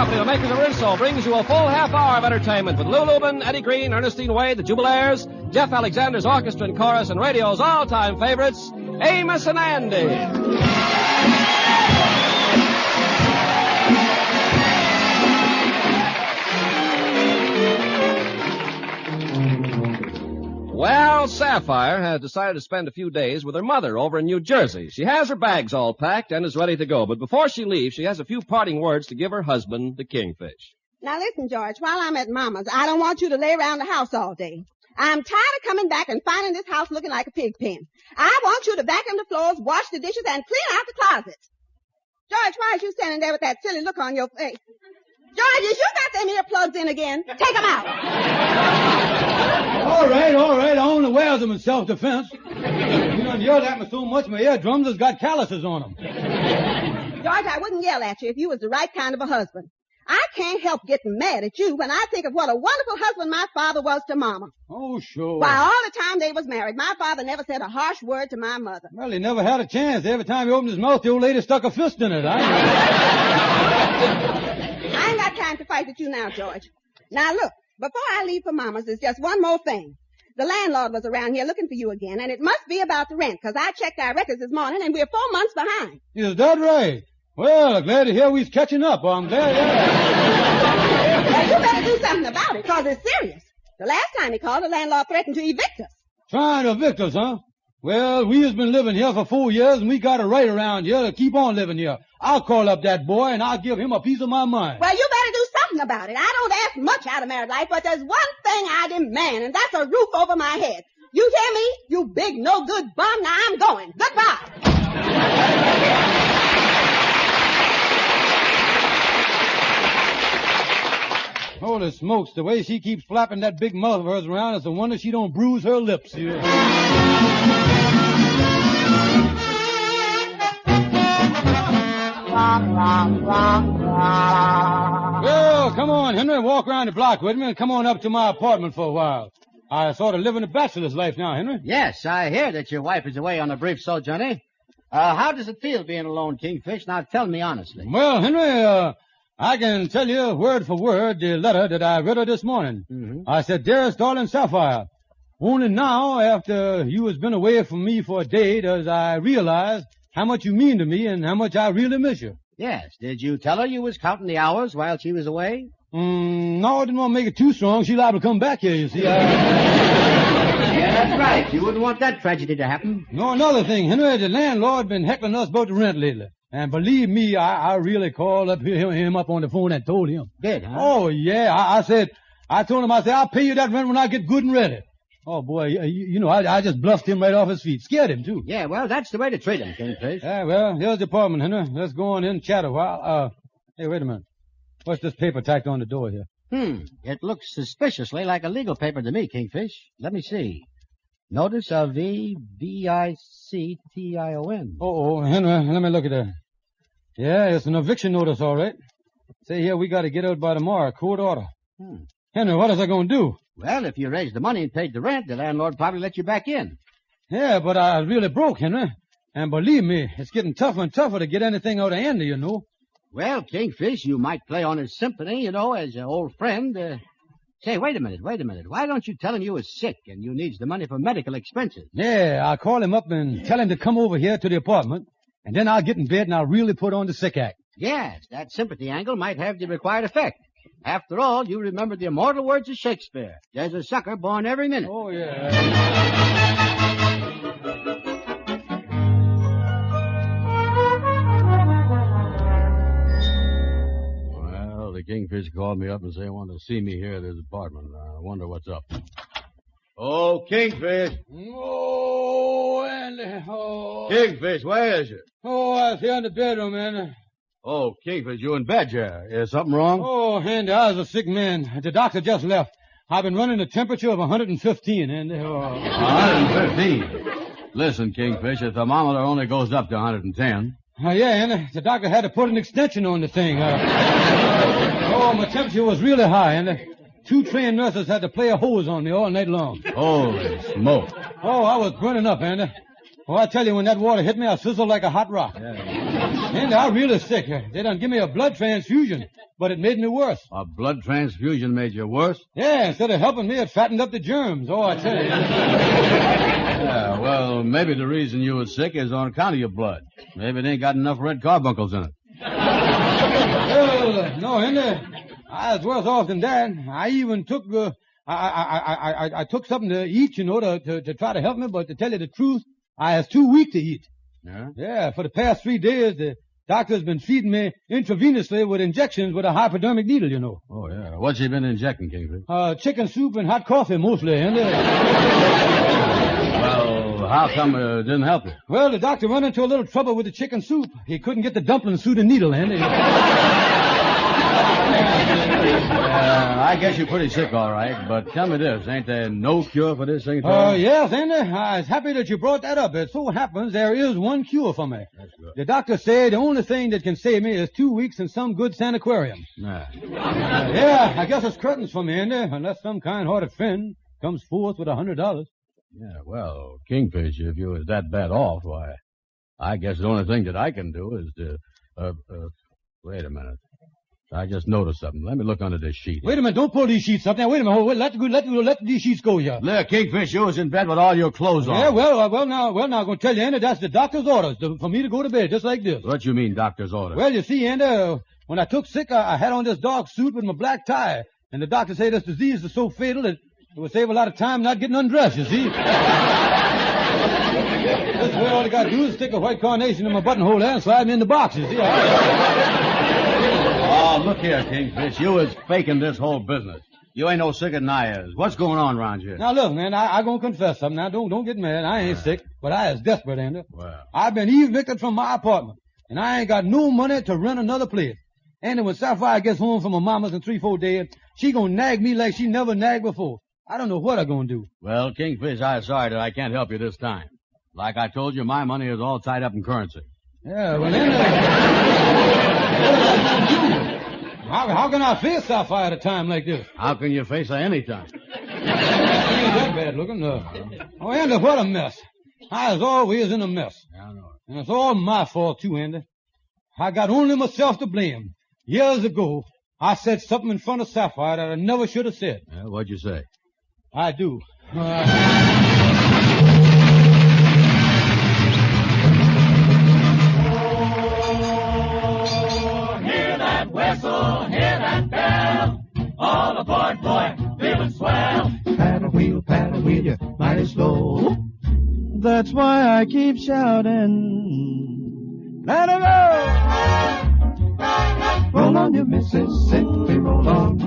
Company, the makers of Rinso, brings you a full half hour of entertainment with Lou Lubin, Eddie Green, Ernestine Wade, the Jubilaires, Jeff Alexander's orchestra and chorus, and radio's all-time favorites, Amos and Andy. Well, Sapphire has decided to spend a few days with her mother over in New Jersey. She has her bags all packed and is ready to go. But before she leaves, she has a few parting words to give her husband, the Kingfish. Now listen, George, while I'm at Mama's, I don't want you to lay around the house all day. I'm tired of coming back and finding this house looking like a pig pen. I want you to vacuum the floors, wash the dishes, and clean out the closets. George, why are you standing there with that silly look on your face? George, you got them earplugs in again. Take them out. All right. I only wears them in self-defense. You done yelled at me so much, my eardrums has got calluses on them. George, I wouldn't yell at you if you was the right kind of a husband. I can't help getting mad at you when I think of what a wonderful husband my father was to Mama. Oh, sure. Why, all the time they was married, my father never said a harsh word to my mother. Well, he never had a chance. Every time he opened his mouth, the old lady stuck a fist in it. I ain't got time to fight with you now, George. Now, look, before I leave for Mama's, there's just one more thing. The landlord was around here looking for you again, and it must be about the rent, because I checked our records this morning, and we're 4 months behind. Is that right? Well, glad to hear we's catching up. I'm glad. Well, you better do something about it, because it's serious. The last time he called, the landlord threatened to evict us. Trying to evict us, huh? Well, we has been living here for 4 years, and we got a right around here to keep on living here. I'll call up that boy, and I'll give him a piece of my mind. Well, you better do something about it. I don't ask much out of married life, but there's one thing I demand, and that's a roof over my head. You hear me? You big no-good bum. Now I'm going. Goodbye. Holy smokes, the way she keeps flapping that big mouth of hers around, it's a wonder she don't bruise her lips. Well, come on, Henry, walk around the block with me and come on up to my apartment for a while. I sort of live in a bachelor's life now, Henry. Yes, I hear that your wife is away on a brief sojourn. How does it feel being alone, Kingfish? Now, tell me honestly. Well, Henry, I can tell you word for word the letter that I read her this morning. Mm-hmm. I said, Dearest darling Sapphire, only now, after you has been away from me for a day, does I realize how much you mean to me and how much I really miss you. Yes. Did you tell her you was counting the hours while she was away? No, I didn't want to make it too strong. She's liable to come back here, you see. Yeah, that's right. You wouldn't want that tragedy to happen. No, another thing, Henry, the landlord been heckling us about the rent lately. And believe me, I really called up him up on the phone and told him. Did, huh? Oh, yeah. I told him, I'll pay you that rent when I get good and ready. Oh, boy, you know, I just bluffed him right off his feet. Scared him, too. Yeah, well, that's the way to treat him, Kingfish. Yeah, well, here's the apartment, Henry. Let's go on in and chat a while. Hey, wait a minute. What's this paper tacked on the door here? It looks suspiciously like a legal paper to me, Kingfish. Let me see. Notice of E-V-I-C-T-I-O-N. Oh, Henry, let me look at that. Yeah, it's an eviction notice, all right. Say here, we got to get out by tomorrow. Court order. Henry, what is I going to do? Well, if you raised the money and paid the rent, the landlord probably let you back in. Yeah, but I really broke, Henry. And believe me, it's getting tougher and tougher to get anything out of Andy, you know. Well, Kingfish, you might play on his symphony, you know, as an old friend. Say, wait a minute. Why don't you tell him you was sick and you needs the money for medical expenses? Yeah, I'll call him up and tell him to come over here to the apartment, and then I'll get in bed and I'll really put on the sick act. Yes, that sympathy angle might have the required effect. After all, you remember the immortal words of Shakespeare. There's a sucker born every minute. Oh, yeah. Well, the Kingfish called me up and said he wanted to see me here at his apartment. I wonder what's up. Oh, Kingfish. Oh, Andy. Oh. Kingfish, where is you? Oh, I was here in the bedroom, Andy. Oh, Kingfish, you in bed here. Is something wrong? Oh, Andy, I was a sick man. The doctor just left. I've been running a temperature of 115, Andy. Oh. 115? Listen, Kingfish, the thermometer only goes up to 110. Yeah, Andy. The doctor had to put an extension on the thing. My temperature was really high, Andy. 2 trained nurses had to play a hose on me all night long. Holy smoke. Oh, I was burning up, Andy. Oh, I tell you, when that water hit me, I sizzled like a hot rock. Yeah. And I'm really sick. They done give me a blood transfusion, but it made me worse. A blood transfusion made you worse? Yeah, instead of helping me, it fattened up the germs. Oh, I tell you. Yeah, well, maybe the reason you were sick is on account of your blood. Maybe it ain't got enough red carbuncles in it. Well, no, Henry. I was worse off than that. I even took, I took something to eat, to try to help me, but to tell you the truth, I was too weak to eat. Yeah? Yeah, for the past 3 days, the doctor's been feeding me intravenously with injections with a hypodermic needle, Oh, yeah. What's he been injecting, Kingfish? Chicken soup and hot coffee mostly, Henry. Well, how come it didn't help you? Well, the doctor run into a little trouble with the chicken soup. He couldn't get the dumplings through the needle, Henry. I guess you're pretty sick, all right, but tell me this, ain't there no cure for this thing at Oh, all? yes, Andy. I was happy that you brought that up. It so happens there is one cure for me. That's good. The doctor said the only thing that can save me is 2 weeks in some good sanatorium. Nah. Yeah, I guess it's curtains for me, Andy, unless some kind-hearted friend comes forth with $100. Yeah, well, Kingfish, if you was that bad off, why, I guess the only thing that I can do is to, wait a minute. I just noticed something. Let me look under this sheet. Wait a minute, don't pull these sheets up now. Wait a minute. Let these sheets go here. Look, Kingfish, you was in bed with all your clothes on. Yeah, well, now, I'm going to tell you, Andy, that's the doctor's orders for me to go to bed just like this. What you mean, doctor's order? Well, you see, Andy, when I took sick, I had on this dark suit with my black tie, and the doctor said this disease is so fatal that it would save a lot of time not getting undressed, you see. This way, all you got to do is stick a white carnation in my buttonhole there and slide me in the box, you see. Oh, look here, Kingfish. You was faking this whole business. You ain't no sicker than I is. What's going on around here? Now, look, man, I gonna confess something. Now, don't get mad. I ain't sick, but I is desperate, Andy. Well. I've been evicted from my apartment, and I ain't got no money to rent another place. Andy, when Sapphire gets home from her mama's in 3-4 days, she gonna nag me like she never nagged before. I don't know what I'm gonna do. Well, Kingfish, I'm sorry that I can't help you this time. Like I told you, my money is all tied up in currency. Yeah, well, Andy, how can I face Sapphire at a time like this? How can you face her any time? She ain't that bad looking, no. Oh, Andy, what a mess. I was always in a mess. Yeah, I know. And it's all my fault, too, Andy. I got only myself to blame. Years ago, I said something in front of Sapphire that I never should have said. Yeah, what'd you say? I do. Hear that whistle, hear that bell. All aboard, boy, feeling swell. Paddle wheel, you're mighty slow. That's why I keep shouting. Let her go! Roll on, you Mississippi, roll on.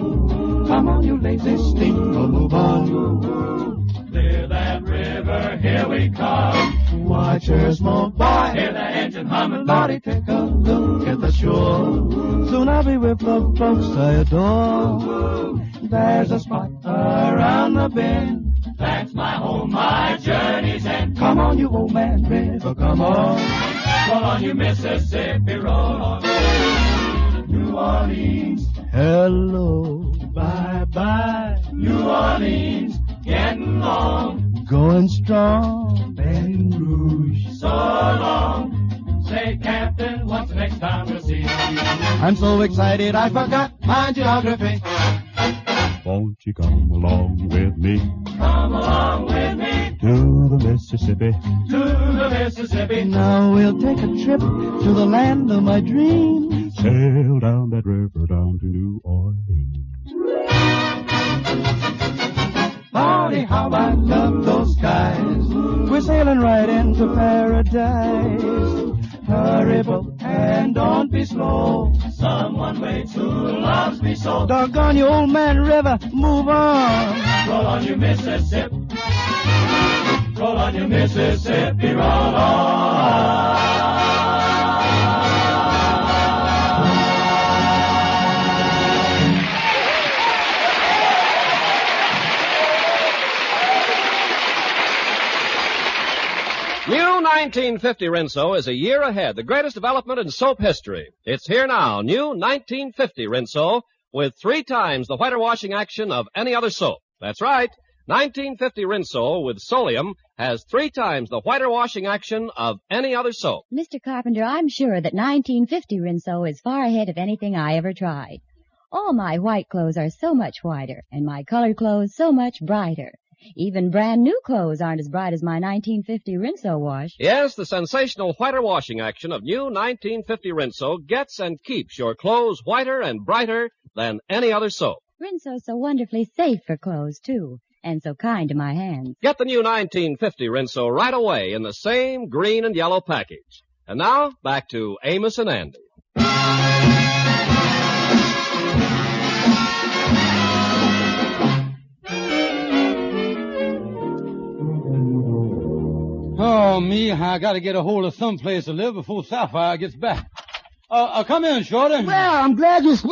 Come on, you lazy steamer, move on. Clear that river, here we come. Watch her smoke, boy. Hear the engine humming, Lordy, take a look at the shore. Soon I'll be with the folks I adore. There's a spot around the bend. That's my home, my journey's end. Come on, you old man river, come on. Roll on, you Mississippi, roll on. New Orleans, Hello, bye-bye. New Orleans, getting on. Going strong, Baton Rouge. So long. Say, Captain, what's the next time we'll see you? I'm so excited I forgot my geography. Won't you come along with me Come along with me to the Mississippi? to the Mississippi. Now we'll take a trip to the land of my dreams. Sail down that river down to New Orleans. Lordy, how I love those skies. We're sailing right into paradise. Hurry, boat, and don't be slow. Someone waits who loves me so. Doggone you, old man river, move on. Roll on, you Mississippi. Roll on, you Mississippi, roll on. New 1950 Rinso is a year ahead, the greatest development in soap history. It's here now, new 1950 Rinso, with 3 times the whiter washing action of any other soap. That's right, 1950 Rinso with Solium has 3 times the whiter washing action of any other soap. Mr. Carpenter, I'm sure that 1950 Rinso is far ahead of anything I ever tried. All my white clothes are so much whiter, and my colored clothes so much brighter. Even brand new clothes aren't as bright as my 1950 Rinso wash. Yes, the sensational whiter washing action of new 1950 Rinso gets and keeps your clothes whiter and brighter than any other soap. Rinso's so wonderfully safe for clothes, too, and so kind to my hands. Get the new 1950 Rinso right away in the same green and yellow package. And now, back to Amos and Andy. Oh, me, I gotta get a hold of some place to live before Sapphire gets back. Come in, Shorty. Well, I'm glad you... it's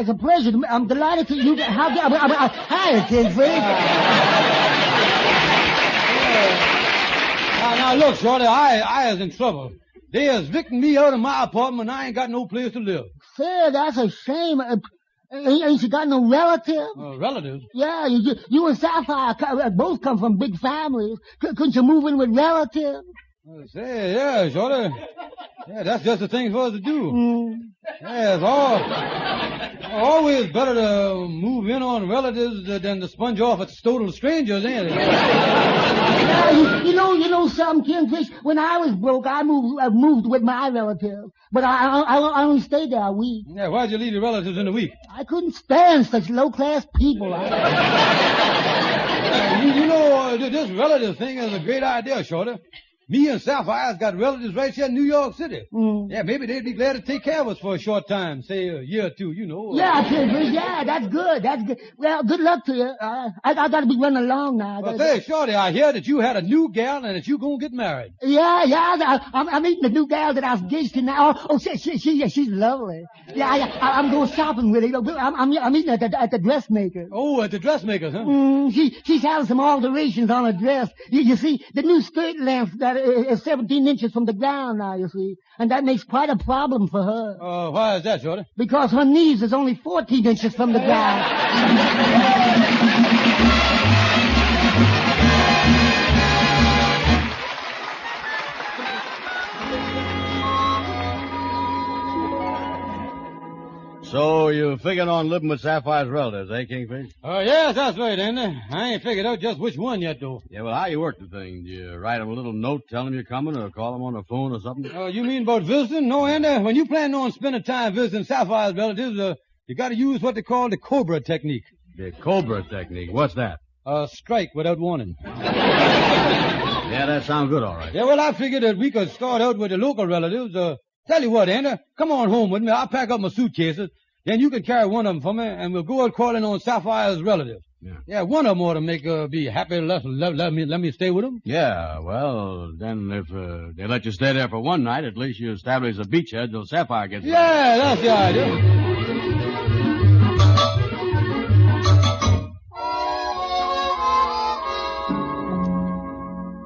a pleasure. I'm delighted to you... Hi, Kingfish. Now, look, Shorty, I is in trouble. They is evicting me out of my apartment, and I ain't got no place to live. Say, that's a shame. Ain't you got no relatives? Relatives? Yeah, you and Sapphire both come from big families. Couldn't you move in with relatives? Say, yeah, Shorty. Yeah, that's just the thing for us to do. Yeah, it's always better to move in on relatives than to sponge off at total strangers, ain't it? Yeah, you know something, Kingfish? When I was broke, I moved with my relatives. But I only stayed there a week. Yeah, why'd you leave your relatives in a week? I couldn't stand such low-class people. This relative thing is a great idea, Shorty. Me and Sapphire's got relatives right here in New York City. Yeah, maybe they'd be glad to take care of us for a short time, say a year or two, you know. Yeah, Kingfish, yeah, that's good. Well, good luck to you. I gotta be running along now. Well, say, Shorty, I hear that you had a new gal and that you gonna get married. Yeah, I'm meeting the new gal that I was engaged to now. Oh, she's lovely. Yeah, I'm going shopping with her. I'm meeting at the dressmaker. Oh, at the dressmaker's, huh? She's having some alterations on her dress. You see, the new skirt length that is 17 inches from the ground now, you see. And that makes quite a problem for her. Why is that, Shorty? Because her knees is only 14 inches from the ground. So you figured on living with Sapphire's relatives, eh, Kingfish? Yes, that's right, Andy. I ain't figured out just which one yet, though. Yeah, well, how you work the thing? Do you write them a little note telling them you're coming or call them on the phone or something? You mean about visiting? No, Andy. When you plan on spending time visiting Sapphire's relatives, you got to use what they call the Cobra technique. The Cobra technique? What's that? Strike without warning. Yeah, that sounds good, all right. Yeah, well, I figured that we could start out with the local relatives. Tell you what, Andy, come on home with me. I'll pack up my suitcases. Then you can carry one of them for me, and we'll go out calling on Sapphire's relatives. Yeah, one of them ought to be happy. Let me stay with them. Yeah, well, then if they let you stay there for one night, at least you establish a beachhead till Sapphire gets back. Yeah, that's the idea.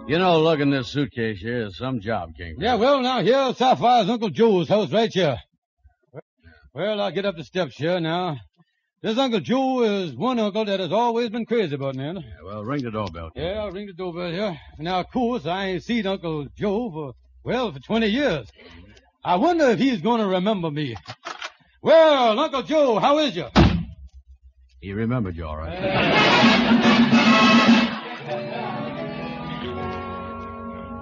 You know, look in this suitcase here is some job, King. Yeah, well, now, here's Sapphire's Uncle Joe's house right here. Well, I'll get up the steps here now. This Uncle Joe is one uncle that has always been crazy about me. Yeah, well, ring the doorbell. Yeah, I'll ring the doorbell here. Now, of course, I ain't seen Uncle Joe for 20 years. I wonder if he's going to remember me. Well, Uncle Joe, how is you? He remembered you, all right.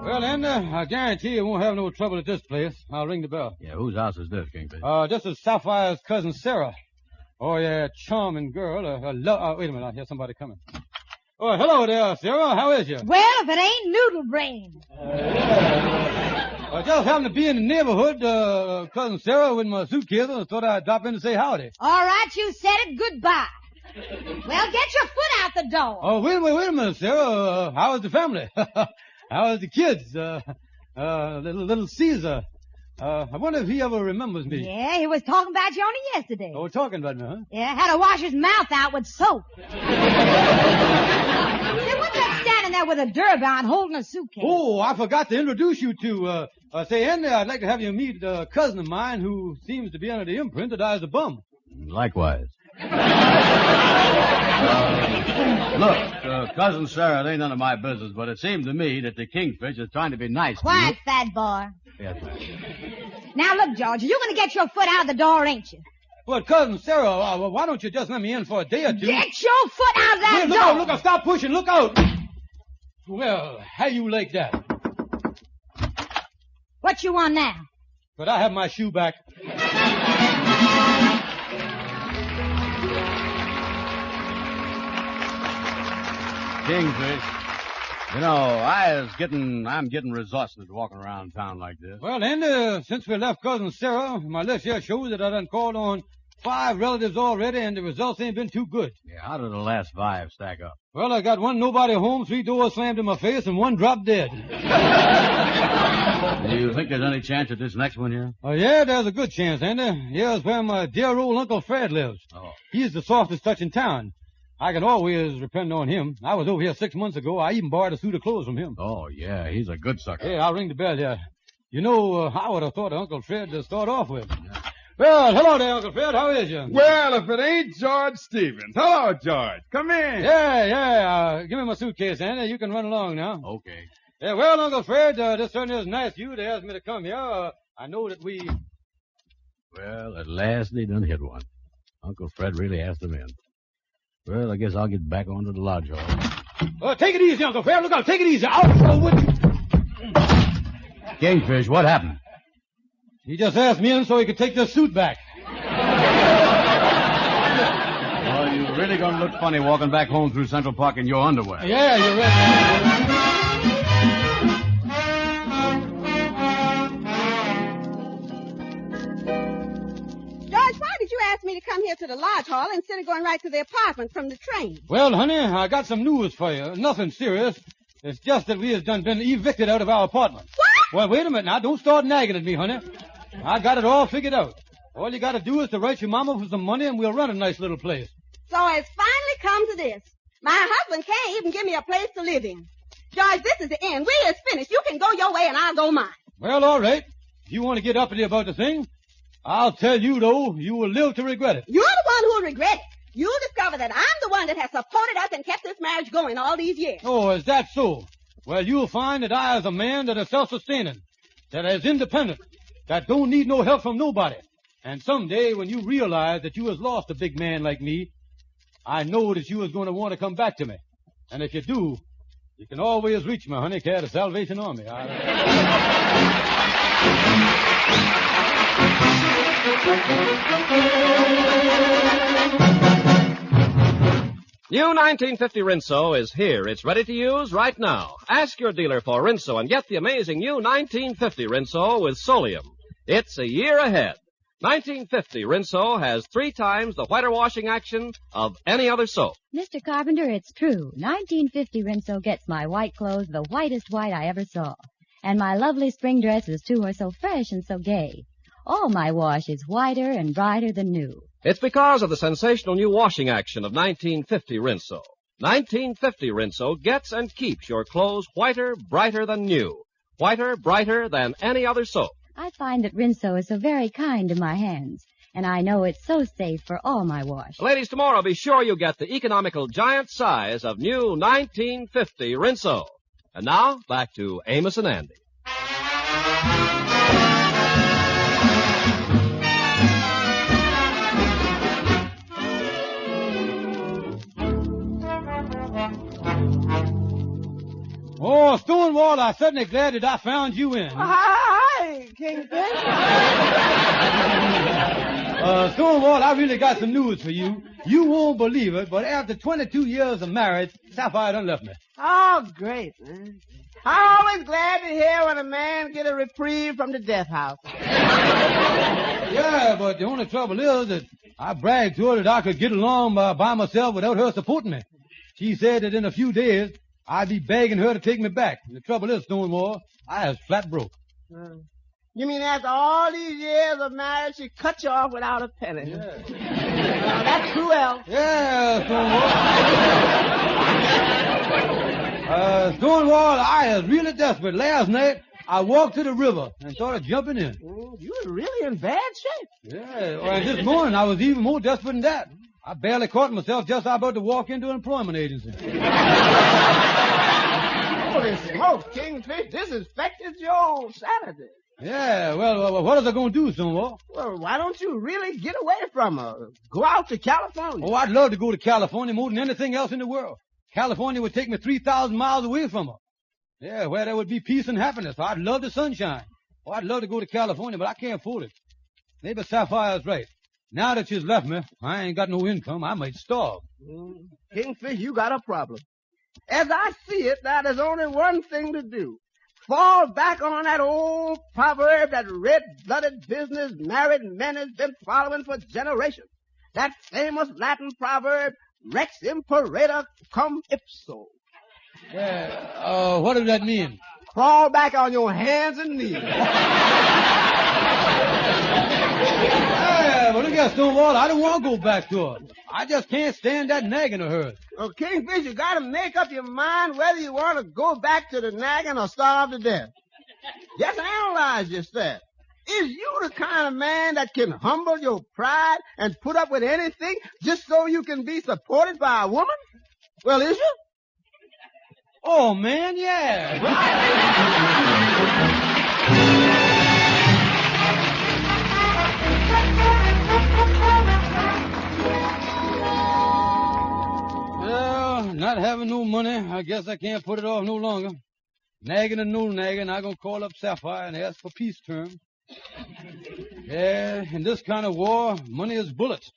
Well, Andy, I guarantee you won't have no trouble at this place. I'll ring the bell. Yeah, whose house is this, Kingfish? This is Sapphire's cousin Sarah. Oh, yeah, charming girl. Wait a minute, I hear somebody coming. Oh, hello there, Sarah. How is you? Well, if it ain't Noodle Brain. I just happened to be in the neighborhood, cousin Sarah, with my suitcase, and I thought I'd drop in to say howdy. All right, you said it. Goodbye. Well, get your foot out the door. Oh, wait a minute, Sarah. How is the family? How is the kids? Little Caesar. I wonder if he ever remembers me. Yeah, he was talking about you only yesterday. Oh, talking about me, huh? Yeah, had to wash his mouth out with soap. Say, what's that standing there with a derby on holding a suitcase? Oh, I forgot to introduce you to, say, Andy, I'd like to have you meet a cousin of mine who seems to be under the imprint that I was a bum. Likewise. Look, Cousin Sarah, it ain't none of my business, but it seemed to me that the Kingfish is trying to be nice to Quiet, you. fat boy. Yes, ma'am. Now look, George, you're going to get your foot out the door, ain't you? Well, Cousin Sarah, why don't you just let me in for a day or two? Get your foot out that Hey, door. look out, stop pushing, look out. Well, how you like that? What you want now? Could I have my shoe back? Kingfish. You know, I'm getting resourceless walking around town like this. Well, then, since we left Cousin Sarah, my list here shows that I done called on 5 relatives already, and the results ain't been too good. Yeah, how did the last 5 stack up? Well, I got 1 nobody home, 3 doors slammed in my face, and 1 dropped dead. Do you think there's any chance at this next one here? Oh, yeah, there's a good chance, ain't there? Here's where my dear old Uncle Fred lives. Oh. He's the softest touch in town. I can always depend on him. I was over here 6 months ago. I even borrowed a suit of clothes from him. Oh, yeah, he's a good sucker. Hey, I'll ring the bell here. You know, I would have thought of Uncle Fred to start off with. Yeah. Well, hello there, Uncle Fred. How is you? Well, if it ain't George Stevens. Hello, George. Come in. Yeah. Give me my suitcase, Andy. You can run along now. Okay. Yeah, well, Uncle Fred, this certainly is nice of you to ask me to come here. I know that we... Well, at last they done hit one. Uncle Fred really asked them in. Well, I guess I'll get back onto the lodge hall. Take it easy, Uncle Fred. Look out. Take it easy. Out with you. Kingfish, what happened? He just asked me in so he could take this suit back. Well, you're really going to look funny walking back home through Central Park in your underwear. Yeah, you're right. Asked me to come here to the lodge hall instead of going right to the apartment from the train. Well, honey, I got some news for you. Nothing serious. It's just that we has been evicted out of our apartment. What? Well, wait a minute now. Don't start nagging at me, honey. I got it all figured out. All you got to do is to write your mama for some money and we'll run a nice little place. So it's finally come to this. My husband can't even give me a place to live in. George, this is the end. We is finished. You can go your way and I'll go mine. Well, all right. If you want to get uppity about the thing, I'll tell you, though, you will live to regret it. You're the one who'll regret it. You'll discover that I'm the one that has supported us and kept this marriage going all these years. Oh, is that so? Well, you'll find that I is a man that is self-sustaining, that is independent, that don't need no help from nobody. And someday, when you realize that you has lost a big man like me, I know that you is going to want to come back to me. And if you do, you can always reach me, honey, care the Salvation Army. New 1950 Rinso is here. It's ready to use right now. Ask your dealer for Rinso and get the amazing new 1950 Rinso with Solium. It's a year ahead. 1950 Rinso has 3 times the whiter washing action of any other soap. Mr. Carpenter, it's true. 1950 Rinso gets my white clothes the whitest white I ever saw. And my lovely spring dresses, too, are so fresh and so gay. All my wash is whiter and brighter than new. It's because of the sensational new washing action of 1950 Rinso. 1950 Rinso gets and keeps your clothes whiter, brighter than new. Whiter, brighter than any other soap. I find that Rinso is so very kind to my hands. And I know it's so safe for all my wash. Ladies, tomorrow be sure you get the economical giant size of new 1950 Rinso. And now, back to Amos and Andy. Oh, Stonewall, I'm certainly glad that I found you in. Hi, Kingfish. Stonewall, I really got some news for you. You won't believe it, but after 22 years of marriage, Sapphire done left me. Oh, great, man. I'm always glad to hear when a man get a reprieve from the death house. Yeah, but the only trouble is that I bragged to her that I could get along by myself without her supporting me. She said that in a few days, I'd be begging her to take me back. And the trouble is, Stonewall, I was flat broke. You mean after all these years of marriage, she cut you off without a penny? Yeah. That's cruel. Yeah, Stonewall. Stonewall, I was really desperate. Last night, I walked to the river and started jumping in. You were really in bad shape. Yeah, and this morning I was even more desperate than that. I barely caught myself just about to walk into an employment agency. Holy smoke, Kingfish, this infected your own sanity. Yeah, well, what is I going to do, Stonewall? Well, why don't you really get away from her? Go out to California. Oh, I'd love to go to California more than anything else in the world. California would take me 3,000 miles away from her. Yeah, where there would be peace and happiness. I'd love the sunshine. Oh, I'd love to go to California, but I can't afford it. Maybe Sapphire's right. Now that she's left me, I ain't got no income. I might starve. Kingfish, you got a problem. As I see it, now there's only one thing to do. Fall back on that old proverb that red-blooded business married men has been following for generations. That famous Latin proverb, Rex imperator cum ipso. Yeah, what does that mean? Crawl back on your hands and knees. Yeah, but look at Stonewall. I don't want to go back to her. I just can't stand that nagging of hers. Well, Kingfish, you got to make up your mind whether you want to go back to the nagging or starve to death. Just analyze yourself. Is you the kind of man that can humble your pride and put up with anything just so you can be supported by a woman? Well, is you? Oh, man, yeah. Well, not having no money, I guess I can't put it off no longer. Nagging and no nagging, I'm going to call up Sapphire and ask for peace terms. Yeah, in this kind of war, money is bullets.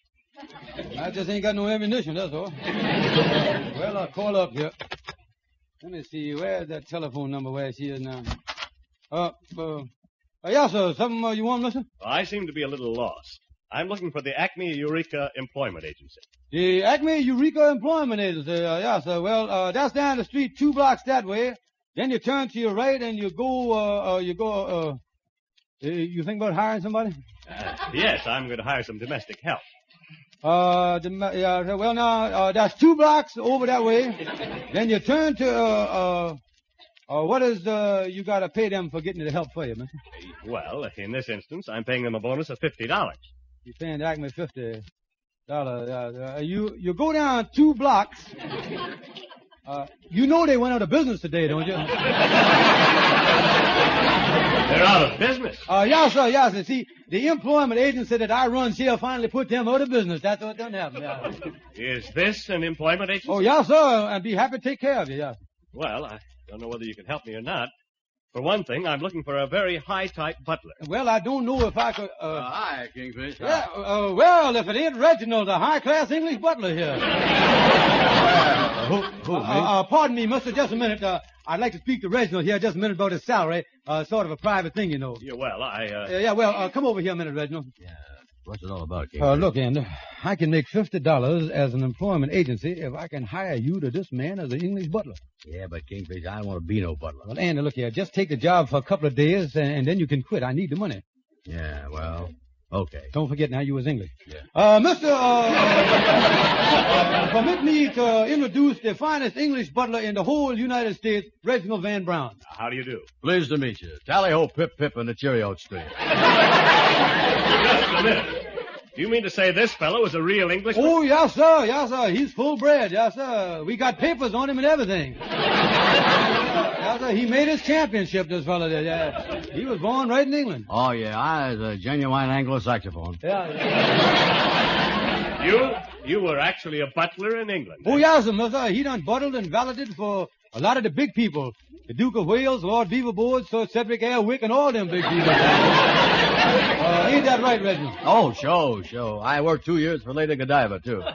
I just ain't got no ammunition, that's all. Well, I'll call up here. Let me see, where's that telephone number where she is now? Yeah, sir, something you want, mister? I seem to be a little lost. I'm looking for the Acme Eureka Employment Agency. The Acme Eureka Employment Agency, yeah, sir. Well, that's down the street 2 blocks that way. Then you turn to your right and you think about hiring somebody? Yes, I'm going to hire some domestic help. That's 2 blocks over that way. Then you turn to, what is, you gotta pay them for getting the help for you, mister? Well, in this instance, I'm paying them a bonus of $50. You're paying Acme $50. You go down 2 blocks. You know they went out of business today, don't you? They're out of business. Yes, sir. See, the employment agency that I run here finally put them out of business. That's what done happened. Yeah. Is this an employment agency? Oh, yes, sir. I'd be happy to take care of you, yes. Well, I don't know whether you can help me or not. For one thing, I'm looking for a very high-type butler. Well, I don't know if I could... Hi, Kingfish. Yeah, well, if it ain't Reginald, the high-class English butler here. Who, me? Pardon me, mister, just a minute. I'd like to speak to Reginald here just a minute about his salary. Sort of a private thing, you know. Yeah, well, come over here a minute, Reginald. Yeah. What's it all about, Kingfish? Look, Andy, I can make $50 as an employment agency if I can hire you to this man as an English butler. Yeah, but Kingfish, I don't want to be no butler. Well, Andy, look here. Just take the job for a couple of days, and then you can quit. I need the money. Yeah, well, okay. Don't forget now you was English. Yeah. Permit me to introduce the finest English butler in the whole United States, Reginald Van Brown. How do you do? Pleased to meet you. Tally-ho, pip-pip, and the Cheerio street. Just a minute. Do you mean to say this fellow is a real Englishman? Oh, yes, sir. Yes, sir. He's full bred. Yes, sir. We got papers on him and everything. Yes, sir. He made his championship, this fellow did. Yeah. He was born right in England. Oh, yeah. I was a genuine Anglo-saxophone. Yeah. You were actually a butler in England. Oh, yes, sir. He done buttled and valeted for a lot of the big people. The Duke of Wales, Lord Beaverbord, Sir Cedric Airwick, and all them big people. Ain't that right, Reginald? Oh, sure. I worked 2 years for Lady Godiva, too. Well,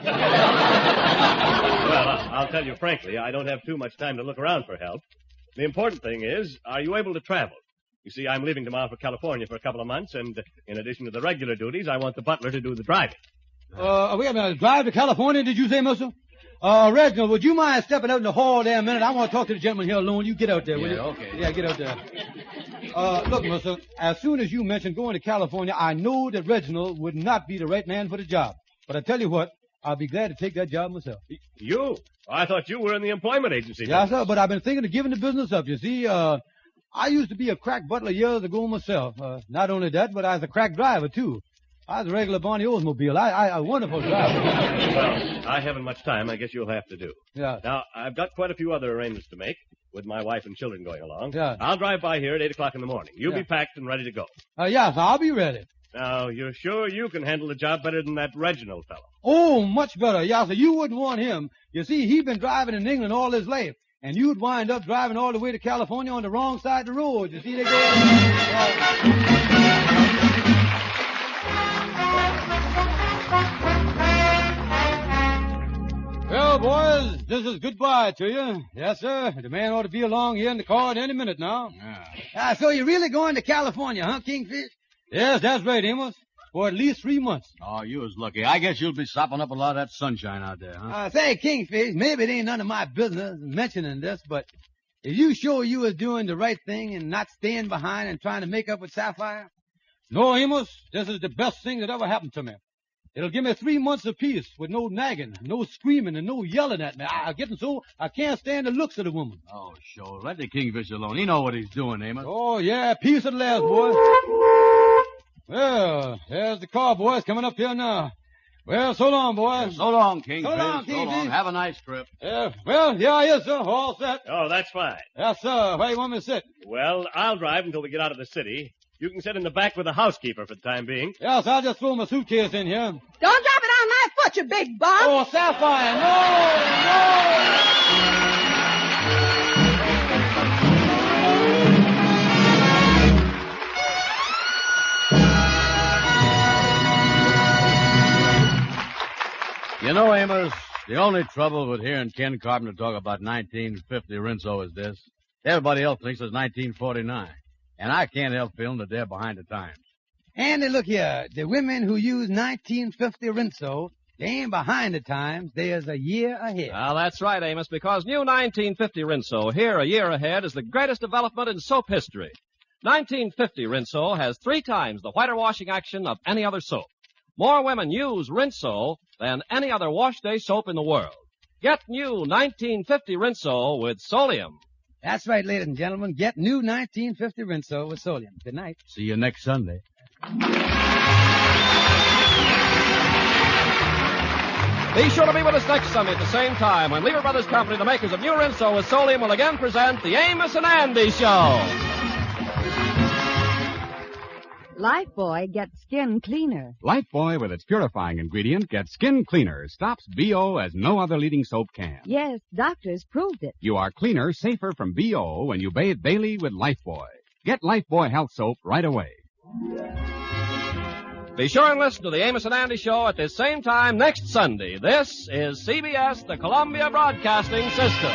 I'll tell you frankly, I don't have too much time to look around for help. The important thing is, are you able to travel? You see, I'm leaving tomorrow for California for a couple of months, and in addition to the regular duties, I want the butler to do the driving. Wait a minute. Drive to California, did you say, mister? Reginald, would you mind stepping out in the hall there a minute? I want to talk to the gentleman here alone. You get out there, will you? Okay. Yeah, get out there. Look, mister, as soon as you mentioned going to California, I know that Reginald would not be the right man for the job. But I tell you what, I'll be glad to take that job myself. You? I thought you were in the employment agency. Yes, sir, but I've been thinking of giving the business up. You see, I used to be a crack butler years ago myself. Not only that, but I was a crack driver, too. I was a regular Barney Oldsmobile. I a wonderful driver. Well, I haven't much time. I guess you'll have to do. Yeah. Now, I've got quite a few other arrangements to make, with my wife and children going along. Yeah. I'll drive by here at 8 o'clock in the morning. You'll be packed and ready to go. Yes, I'll be ready. Now, you're sure you can handle the job better than that Reginald fellow? Oh, much better. Yeah, so you wouldn't want him. You see, he's been driving in England all his life. And you'd wind up driving all the way to California on the wrong side of the road. You see, they go... Well, boys, this is goodbye to you. Yes, sir. The man ought to be along here in the car at any minute now. Yeah. So you're really going to California, huh, Kingfish? Yes, that's right, Amos. For at least 3 months. Oh, you was lucky. I guess you'll be sopping up a lot of that sunshine out there, huh? Say, Kingfish, maybe it ain't none of my business mentioning this, but is you sure you was doing the right thing and not staying behind and trying to make up with Sapphire? No, Amos, this is the best thing that ever happened to me. It'll give me 3 months of peace with no nagging, no screaming, and no yelling at me. I'm getting so I can't stand the looks of the woman. Oh, sure. Let the Kingfish alone. He know what he's doing, Amos. Oh, yeah, peace at last, boys. Well, there's the car, boys, coming up here now. Well, so long, boys. So long, Kingfish. So long, Kingfish. Have a nice trip. Well, here I is, sir. All set. Oh, that's fine. Yes, sir. Where you want me to sit? Well, I'll drive until we get out of the city. You can sit in the back with the housekeeper for the time being. Yes, I'll just throw my suitcase in here. Don't drop it on my foot, you big bum. Oh, Sapphire, no! You know, Amos, the only trouble with hearing Ken Carpenter talk about 1950 Rinso is this. Everybody else thinks it's 1949. And I can't help feeling that they're behind the times. Andy, look here. The women who use 1950 Rinso, they ain't behind the times. There's a year ahead. Well, that's right, Amos, because new 1950 Rinso, here a year ahead, is the greatest development in soap history. 1950 Rinso has 3 times the whiter washing action of any other soap. More women use Rinso than any other wash day soap in the world. Get new 1950 Rinso with Solium. That's right, ladies and gentlemen. Get new 1950 Rinso with Solium. Good night. See you next Sunday. Be sure to be with us next Sunday at the same time when Lever Brothers Company, the makers of new Rinso with Solium, will again present the Amos and Andy Show. Lifebuoy gets skin cleaner. Lifebuoy, with its purifying ingredient, gets skin cleaner, stops BO as no other leading soap can. Yes, doctors proved it. You are cleaner, safer from BO when you bathe daily with Lifebuoy. Get Lifebuoy Health Soap right away. Be sure and listen to the Amos and Andy Show at this same time next Sunday. This is CBS, the Columbia Broadcasting System.